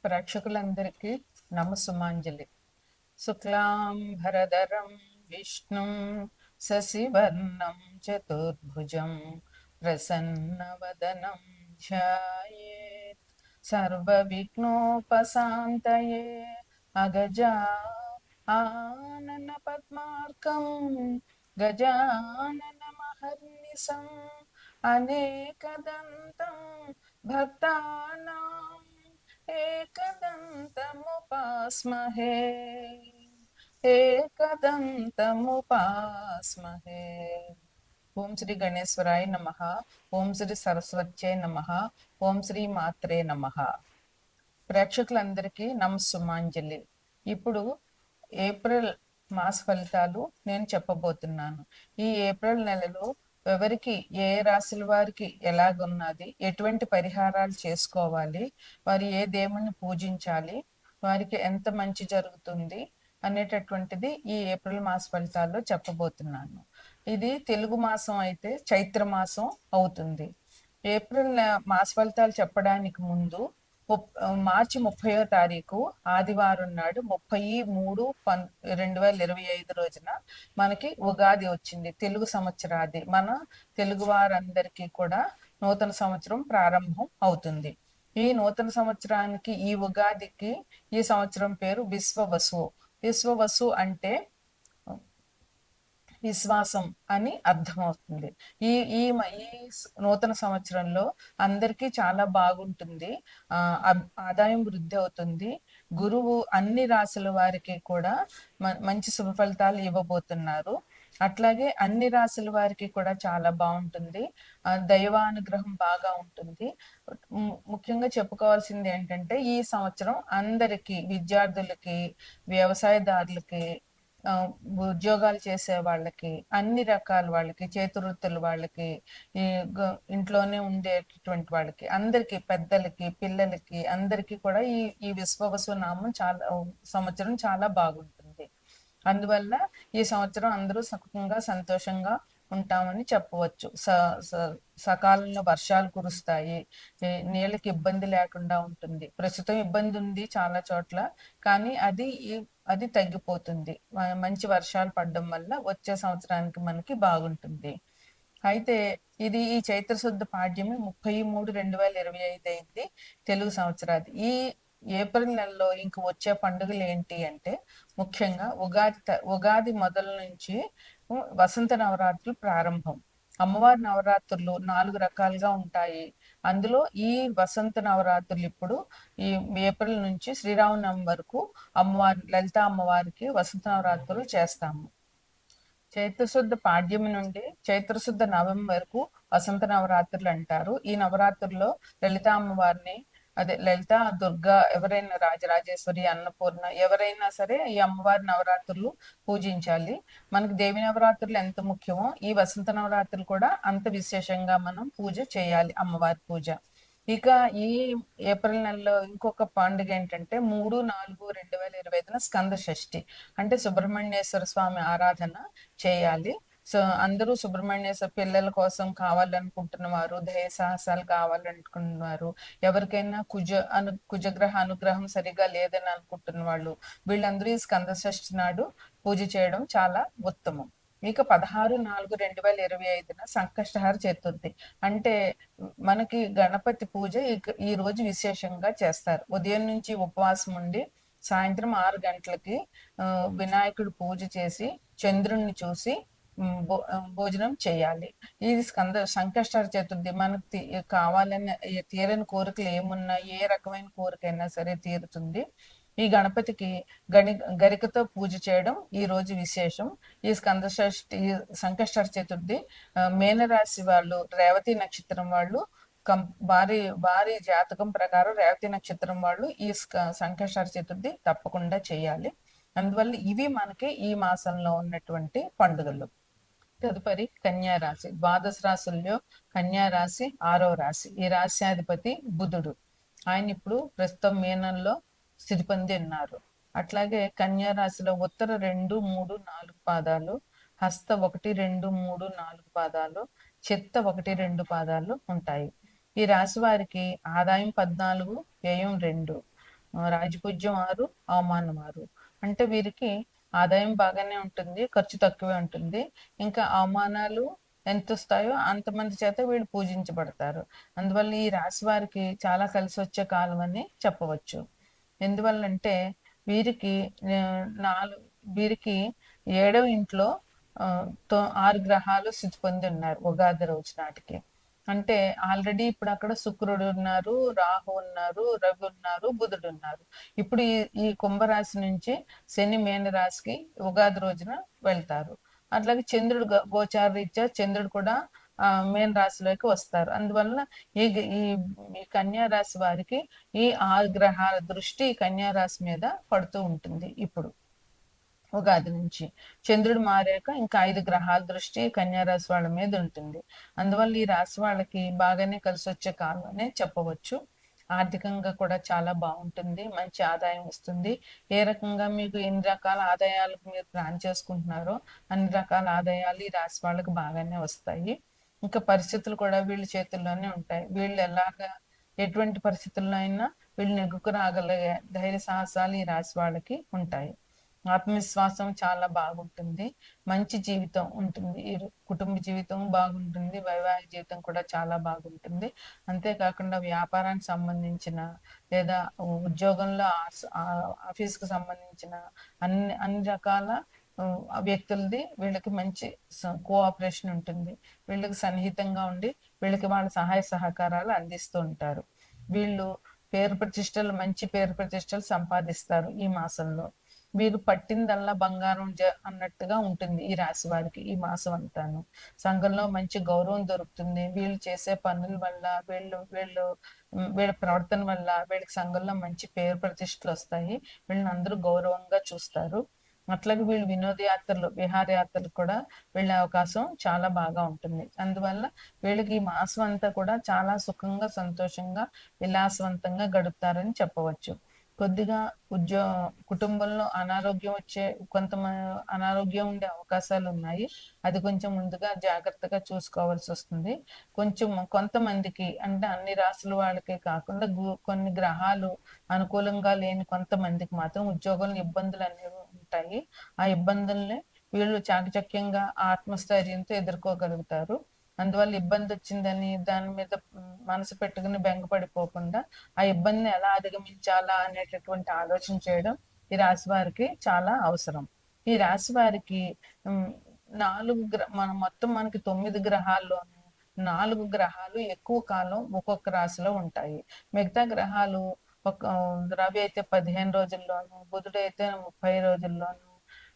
ప్రేక్షకులందరికీ నమస్సుమాంజలి. శుక్లాంబరధరం విష్ణుం శశివర్ణం చతుర్భుజం ప్రసన్నవదనం ధ్యాయేత్ సర్వవిఘ్నోపశాంతయే అగజా ఆనన పద్మార్కం గజానన మహర్నిశం అనేకదంతం భక్తానాం एकदन्तमुपास्महे एकदन्तमुपास्महे. ఓం శ్రీ గణేశ్వరాయ నమః. ఓం శ్రీ సరస్వత్యై నమః. ఓం శ్రీ మాత్రే నమః. ప్రేక్షకులందరికీ నమస్సుమాంజలి. ఇప్పుడు ఏప్రిల్ మాస ఫలితాలు నేను చెప్పబోతున్నాను. ఈ ఏప్రిల్ నెలలో ఎవరికి ఏ రాశుల వారికి ఎలాగున్నది, ఎటువంటి పరిహారాలు చేసుకోవాలి, వారు ఏ దేవుణ్ణి పూజించాలి, వారికి ఎంత మంచి జరుగుతుంది అనేటటువంటిది ఈ ఏప్రిల్ మాస ఫలితాల్లో చెప్పబోతున్నాను. ఇది తెలుగు మాసం అయితే చైత్ర మాసం అవుతుంది. ఏప్రిల్ మాస ఫలితాలు చెప్పడానికి ముందు మార్చి 30వ తారీఖు ఆదివారం నాడు 30/3/2025 రోజున మనకి ఉగాది వచ్చింది. తెలుగు సంవత్సరాది మన తెలుగు వారందరికీ కూడా నూతన సంవత్సరం ప్రారంభం అవుతుంది. ఈ నూతన సంవత్సరానికి ఈ ఉగాదికి ఈ సంవత్సరం పేరు విశ్వవసు. విశ్వవసు అంటే విశ్వాసం అని అర్థమవుతుంది. ఈ ఈ ఈ నూతన సంవత్సరంలో అందరికీ చాలా బాగుంటుంది. ఆదాయం వృద్ధి అవుతుంది. గురువు అన్ని రాశుల వారికి కూడా మంచి శుభ ఫలితాలు ఇవ్వబోతున్నారు. అట్లాగే అన్ని రాశుల వారికి కూడా చాలా బాగుంటుంది. దైవానుగ్రహం బాగా ఉంటుంది. ముఖ్యంగా చెప్పుకోవాల్సింది ఏంటంటే ఈ సంవత్సరం అందరికీ, విద్యార్థులకి, వ్యవసాయదారులకి, ఉద్యోగాలు చేసే వాళ్ళకి, అన్ని రకాల వాళ్ళకి, చేతివృత్తుల వాళ్ళకి, ఈ ఇంట్లోనే ఉండేటటువంటి వాళ్ళకి, అందరికి, పెద్దలకి, పిల్లలకి, అందరికి కూడా ఈ ఈ విశ్వవసు నామం సంవత్సరం చాలా బాగుంటుంది. అందువల్ల ఈ సంవత్సరం అందరూ సుఖంగా సంతోషంగా ఉంటామని చెప్పవచ్చు. సకాలంలో వర్షాలు కురుస్తాయి. నీళ్ళకి ఇబ్బంది లేకుండా ఉంటుంది. ప్రస్తుతం ఇబ్బంది ఉంది చాలా చోట్ల, కానీ అది తగ్గిపోతుంది. మంచి వర్షాలు పడడం వల్ల వచ్చే సంవత్సరానికి మనకి బాగుంటుంది. అయితే ఇది ఈ చైత్ర శుద్ధ పాడ్యమి 30/3/2025 అయింది తెలుగు సంవత్సరాది. ఈ ఏప్రిల్ నెలలో ఇంక వచ్చే పండుగలు ఏంటి అంటే ముఖ్యంగా ఉగాది మొదల నుంచి వసంత నవరాత్రులు ప్రారంభం. అమ్మవారి నవరాత్రులు 4 రకాలుగా ఉంటాయి. అందులో ఈ వసంత నవరాత్రులు ఇప్పుడు ఈ ఏప్రిల్ నుంచి శ్రీరామనవమి వరకు లలితా అమ్మవారికి వసంత నవరాత్రులు చేస్తాము. చైత్రశుద్ధ పాడ్యమి నుండి చైత్రశుద్ధ నవమి వరకు వసంత నవరాత్రులు అంటారు. ఈ నవరాత్రుల్లో లలితా అమ్మవారిని, అదే లలిత, దుర్గా, ఎవరైనా రాజరాజేశ్వరి, అన్నపూర్ణ, ఎవరైనా సరే ఈ అమ్మవారి నవరాత్రులు పూజించాలి. మనకి దేవి నవరాత్రులు ఎంత ముఖ్యమో ఈ వసంత నవరాత్రులు కూడా అంత విశేషంగా మనం పూజ చేయాలి, అమ్మవారి పూజ. ఇక ఈ ఏప్రిల్ నెలలో ఇంకొక పండుగ ఏంటంటే 3/4/2025 స్కంద షష్ఠి, అంటే సుబ్రహ్మణ్యేశ్వర స్వామి ఆరాధన చేయాలి. సో అందరూ సుబ్రహ్మణ్యేశ్వర పిల్లల కోసం కావాలనుకుంటున్న వారు, ధైర్య సాహసాలు కావాలనుకుంటున్నారు, ఎవరికైనా కుజగ్రహ అనుగ్రహం సరిగా లేదని అనుకుంటున్న వాళ్ళు, వీళ్ళందరూ ఈ స్కంద షష్ఠి నాడు పూజ చేయడం చాలా ఉత్తమం. ఇక 16/4/2025 సంకష్టహార చతుర్థి, అంటే మనకి గణపతి పూజ ఈ రోజు విశేషంగా చేస్తారు. ఉదయం నుంచి ఉపవాసం ఉండి సాయంత్రం 6 గంటలకి వినాయకుడు పూజ చేసి చంద్రుణ్ణి చూసి భోజనం చేయాలి. ఇది సంకష్టహార చతుర్థి. మనకు కావాలని తీరని కోరికలు ఏమున్నా, ఏ రకమైన కోరికైనా సరే తీరుతుంది. ఈ గణపతికి గరికతో పూజ చేయడం ఈ రోజు విశేషం. ఈ సంకష్టహార చతుర్థి మేనరాశి వాళ్ళు, రేవతి నక్షత్రం వాళ్ళు, వారి జాతకం ప్రకారం రేవతి నక్షత్రం వాళ్ళు ఈ సంకష్టహార చతుర్థి తప్పకుండా చేయాలి. అందువల్ల ఇవి మనకి ఈ మాసంలో ఉన్నటువంటి పండుగలు. తదుపరి కన్యా రాశి. ద్వాదశ రాశుల్లో కన్యా రాశి 6వ రాశి. ఈ రాశ్యాధిపతి బుధుడు. ఆయన ఇప్పుడు ప్రస్తుతం మీనంలో స్థితి పొంది ఉన్నారు. అట్లాగే కన్యా రాశిలో ఉత్తర 2, 3, 4 పాదాలు, హస్త 1, 2, 3, 4 పాదాలు, చిత్త 1, 2 పాదాలు ఉంటాయి. ఈ రాశి వారికి ఆదాయం 14, వ్యయం 2. రాజపూజ్యం 6, అవమానం 6. అంటే వీరికి ఆదాయం బాగానే ఉంటుంది, ఖర్చు తక్కువే ఉంటుంది. ఇంకా అవమానాలు ఎంతొస్తాయో అంతమంది చేత వీళ్ళు పూజించబడతారు. అందువల్ల ఈ రాశి వారికి చాలా కలిసొచ్చే కాలం అని చెప్పవచ్చు. ఎందువల్లంటే వీరికి నాలుగు వీరికి 7వ ఇంట్లో 6 గ్రహాలు స్థితి పొంది ఉన్నారు ఉగాది రోజు నాటికి. అంటే ఆల్రెడీ ఇప్పుడు అక్కడ శుక్రుడు ఉన్నారు, రాహు ఉన్నారు, రవి ఉన్నారు, బుధుడు ఉన్నారు. ఇప్పుడు ఈ కుంభరాశి నుంచి శని మీన రాశికి ఉగాది రోజున వెళ్తారు. అట్లాగే చంద్రుడు గోచార రీత్యా చంద్రుడు కూడా మీన రాశిలోకి వస్తారు. అందువలన ఈ ఈ ఈ కన్యా రాశి వారికి ఈ 6 గ్రహాల దృష్టి కన్యా రాశి మీద పడుతూ ఉంటుంది ఇప్పుడు ఉగాది నుంచి. చంద్రుడు మారాక ఇంకా 5 గ్రహాల దృష్టి కన్యా రాశి వాళ్ళ మీద ఉంటుంది. అందువల్ల ఈ రాశి వాళ్ళకి బాగానే కలిసొచ్చే కాలం అనే చెప్పవచ్చు. ఆర్థికంగా కూడా చాలా బాగుంటుంది, మంచి ఆదాయం వస్తుంది. ఏ రకంగా మీకు ఎన్ని రకాల ఆదాయాలకు మీరు ప్లాన్ చేసుకుంటున్నారో అన్ని రకాల ఆదాయాలు ఈ రాశి వాళ్ళకి బాగానే వస్తాయి. ఇంకా పరిస్థితులు కూడా వీళ్ళ చేతుల్లోనే ఉంటాయి. వీళ్ళు ఎటువంటి పరిస్థితుల్లో అయినా వీళ్ళు నెగ్గుకు రాగలిగే ధైర్య సాహసాలు ఈ రాశి వాళ్ళకి ఉంటాయి. ఆత్మవిశ్వాసం చాలా బాగుంటుంది, మంచి జీవితం ఉంటుంది, ఈ కుటుంబ జీవితం బాగుంటుంది, వైవాహిక జీవితం కూడా చాలా బాగుంటుంది. అంతేకాకుండా వ్యాపారానికి సంబంధించిన లేదా ఉద్యోగంలో ఆఫీస్కి సంబంధించిన అన్ని రకాల వ్యక్తులది వీళ్ళకి మంచి కోఆపరేషన్ ఉంటుంది. వీళ్ళకి సన్నిహితంగా ఉండి వీళ్ళకి వాళ్ళ సహాయ సహకారాలు అందిస్తూ ఉంటారు. వీళ్ళు మంచి పేరు ప్రతిష్టలు సంపాదిస్తారు ఈ మాసంలో. వీరు పట్టిందల్లా బంగారం అన్నట్టుగా ఉంటుంది ఈ రాశి వారికి ఈ మాసం అంతాను. సంఘంలో మంచి గౌరవం దొరుకుతుంది. వీళ్ళు చేసే పనుల వల్ల వీళ్ళ ప్రవర్తన వల్ల వీళ్ళకి సంఘంలో మంచి పేరు ప్రతిష్టలు వస్తాయి. వీళ్ళని అందరూ గౌరవంగా చూస్తారు. అట్లాగే వీళ్ళు వినోదయాత్రలు విహారయాత్రలు కూడా వెళ్ళే అవకాశం చాలా బాగా ఉంటుంది. అందువల్ల వీళ్ళకి ఈ మాసం అంతా కూడా చాలా సుఖంగా సంతోషంగా విలాసవంతంగా గడుపుతారని చెప్పవచ్చు. కొద్దిగా కుటుంబంలో అనారోగ్యం ఉండే అవకాశాలు ఉన్నాయి. అది కొంచెం ముందుగా జాగ్రత్తగా చూసుకోవాల్సి వస్తుంది. కొంతమందికి అంటే అన్ని రాసుల వాళ్ళకే కాకుండా కొన్ని గ్రహాలు అనుకూలంగా లేని కొంతమందికి మాత్రం ఉద్యోగంలో ఇబ్బందులు అనేవి ఉంటాయి. ఆ ఇబ్బందుల్ని వీళ్ళు చాకచక్యంగా ఆత్మస్థైర్యంతో ఎదుర్కోగలుగుతారు. అందువల్ల ఇబ్బంది వచ్చిందని దాని మీద మనసు పెట్టుకుని బెంగపడిపోకుండా ఆ ఇబ్బందిని ఎలా అధిగమించాలా అనేటటువంటి ఆలోచన చేయడం ఈ రాశి వారికి చాలా అవసరం. ఈ రాశి వారికి మనకి 9 గ్రహాల్లోనూ 4 గ్రహాలు ఎక్కువ కాలం ఒక్కొక్క రాశిలో ఉంటాయి. మిగతా గ్రహాలు రవి అయితే 15 రోజుల్లోను, బుధుడు అయితే 30 రోజుల్లోను,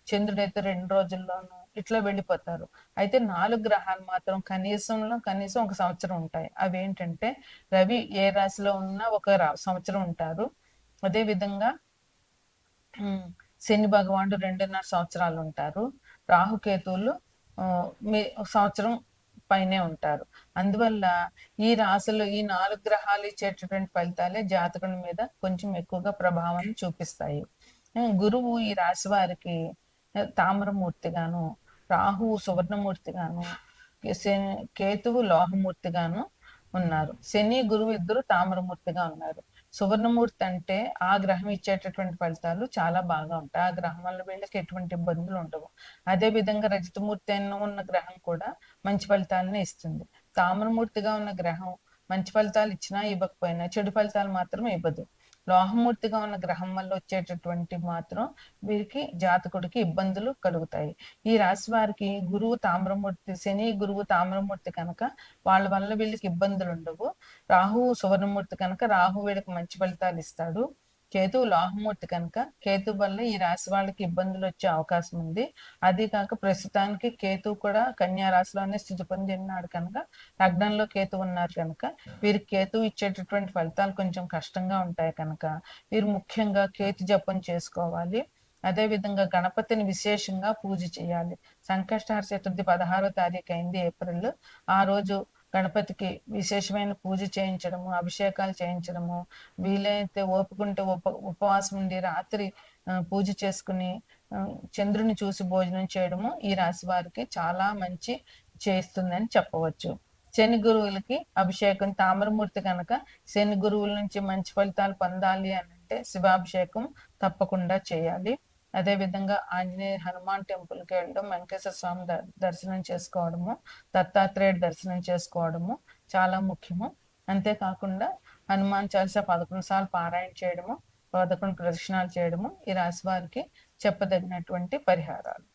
చంద్రుడైతే 2 రోజుల్లోనూ ఇట్లా వెళ్ళిపోతారు. అయితే 4 గ్రహాలు మాత్రం కనీసం ఒక సంవత్సరం ఉంటాయి. అవేంటంటే రవి ఏ రాశిలో ఉన్నా ఒక సంవత్సరం ఉంటారు. అదే విధంగా శని భగవానుడు 2.5 సంవత్సరాలు ఉంటారు. రాహుకేతువులు సంవత్సరం పైనే ఉంటారు. అందువల్ల ఈ రాశులు ఈ 4 గ్రహాలు ఇచ్చేటటువంటి ఫలితాలే జాతకుల మీద కొంచెం ఎక్కువగా ప్రభావాన్ని చూపిస్తాయి. గురువు ఈ రాశి వారికి తామ్రమూర్తిగాను, రాహువు సువర్ణమూర్తిగాను, కేతువు లోహమూర్తిగాను ఉన్నారు. శని గురువు ఇద్దరు తామ్రమూర్తిగా ఉన్నారు. సువర్ణమూర్తి అంటే ఆ గ్రహం ఇచ్చేటటువంటి ఫలితాలు చాలా బాగా ఉంటాయి. ఆ గ్రహం వల్ల వీళ్ళకి ఎటువంటి ఇబ్బందులు ఉండవు. అదే విధంగా రజతమూర్తి ఉన్న గ్రహం కూడా మంచి ఫలితాలను ఇస్తుంది. తామ్రమూర్తిగా ఉన్న గ్రహం మంచి ఫలితాలు ఇచ్చినా ఇవ్వకపోయినా చెడు ఫలితాలు మాత్రం ఇవ్వదు. లోహమూర్తిగా ఉన్న గ్రహం వల్ల వచ్చేటటువంటి మాత్రం వీరికి జాతకుడికి ఇబ్బందులు కలుగుతాయి. ఈ రాశి వారికి శని గురువు తామ్రమూర్తి కనుక వాళ్ళ వల్ల వీళ్ళకి ఇబ్బందులు ఉండవు. రాహువు సువర్ణమూర్తి కనుక రాహు వీళ్ళకి మంచి ఫలితాలు ఇస్తాడు. కేతువు లోహమూర్తి కనుక కేతు వల్ల ఈ రాశి వాళ్ళకి ఇబ్బందులు వచ్చే అవకాశం ఉంది. అది కాక ప్రస్తుతానికి కేతు కూడా కన్యా రాశిలోనే స్థితి పొంది ఉన్నాడు కనుక లగ్నంలో కేతు ఉన్నారు కనుక వీరికి కేతు ఇచ్చేటటువంటి ఫలితాలు కొంచెం కష్టంగా ఉంటాయి కనుక వీరు ముఖ్యంగా కేతు జపం చేసుకోవాలి. అదే విధంగా గణపతిని విశేషంగా పూజ చేయాలి. సంకష్టహర చతుర్థి 16వ తారీఖు అయింది ఏప్రిల్. ఆ రోజు గణపతికి విశేషమైన పూజ చేయించడము, అభిషేకాలు చేయించడము, వీలైతే ఓపుకుంటే ఉపవాసం ఉండి రాత్రి పూజ చేసుకుని చంద్రుని చూసి భోజనం చేయడము ఈ రాశి వారికి చాలా మంచి చేస్తుందని చెప్పవచ్చు. శని గురువులకి అభిషేకం తామ్రమూర్తి కనుక శని గురువుల నుంచి మంచి ఫలితాలు పొందాలి అని అంటే శివాభిషేకం తప్పకుండా చేయాలి. అదే విధంగా ఆంజనేయ హనుమాన్ టెంపుల్కి వెళ్ళడం, వెంకటేశ్వర స్వామి దర్శనం చేసుకోవడము, దత్తాత్రేయుడు దర్శనం చేసుకోవడము చాలా ముఖ్యము. అంతేకాకుండా హనుమాన్ చాలీసా 11 సార్లు పారాయణ చేయడము, 11 ప్రదక్షిణాలు చేయడము ఈ రాశి వారికి చెప్పదగినటువంటి పరిహారాలు.